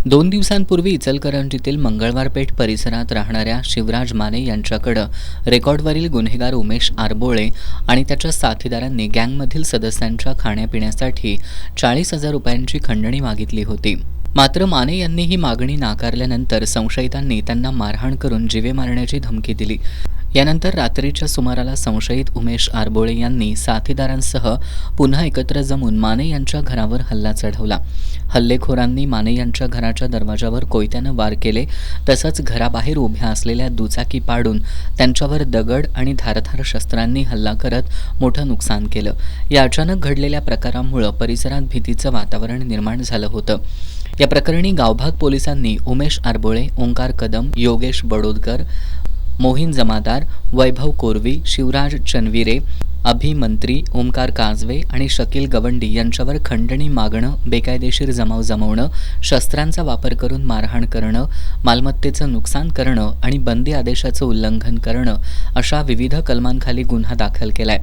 2 दिवसांपूर्वी इचलकरंजीतील मंगळवार पेठ परिसरात राहणाऱ्या शिवराज माने यांच्याकडे रेकॉर्डवरील गुन्हेगार उमेश आरबोळे आणि त्याच्या साथीदारांनी गँगमधील सदस्यांच्या खाण्यापिण्यासाठी 40,000 रुपयांची खंडणी मागितली होती। मात्र माने यांनी ही मागणी नाकारल्यानंतर संशयितांनी त्यांना मारहाण करून जीवे मारण्याची धमकी दिली। यानंतर रात्रीच्या सुमाराला संशयित उमेश आरबोळे यांनी साथीदारांसह पुन्हा एकत्र जमून माने यांच्या घरावर हल्ला चढवला। हल्लेखोरांनी माने यांच्या घराच्या दरवाजावर कोयत्यानं वार केले, तसंच घराबाहेर उभ्या असलेल्या दुचाकी पाडून त्यांच्यावर दगड आणि धारदार शस्त्रांनी हल्ला करत मोठं नुकसान केलं। या अचानक घडलेल्या प्रकारामुळे परिसरात भीतीचं वातावरण निर्माण झालं होतं। या प्रकरणी गावभाग पोलिसांनी उमेश आरबोळे, ओंकार कदम, योगेश बडोदकर, मोहीन जमादार, वैभव कोरवी, शिवराज चनविरे, अभिमंत्री, ओमकार काजवे आणि शकील गवंडी यांच्यावर खंडणी मागणं, बेकायदेशीर जमाव जमवणं, शस्त्रांचा वापर करून मारहाण करणं, मालमत्तेचं नुकसान करणं आणि बंदी आदेशाचं उल्लंघन करणं अशा विविध कलमांखाली गुन्हा दाखल केलाय।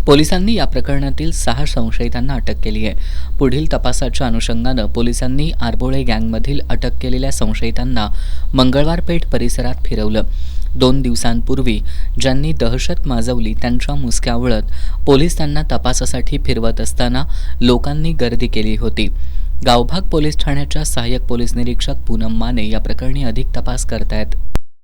पोलिसांनी या प्रकरणातील 6 संशयितांना अटक केली आहे। पुढील तपासाच्या अनुषंगानं पोलिसांनी आरबोळे गँगमधील अटक केलेल्या संशयितांना मंगळवार पेठ परिसरात फिरवलं। 2 दिवसांपूर्वी ज्यांनी दहशत माजवली त्यांच्या मुसक्यावळत पोलीस त्यांना तपासासाठी फिरवत असताना लोकांनी गर्दी केली होती। गावभाग पोलीस ठाण्याच्या सहाय्यक पोलीस निरीक्षक पूनम माने या प्रकरणी अधिक तपास करतायत।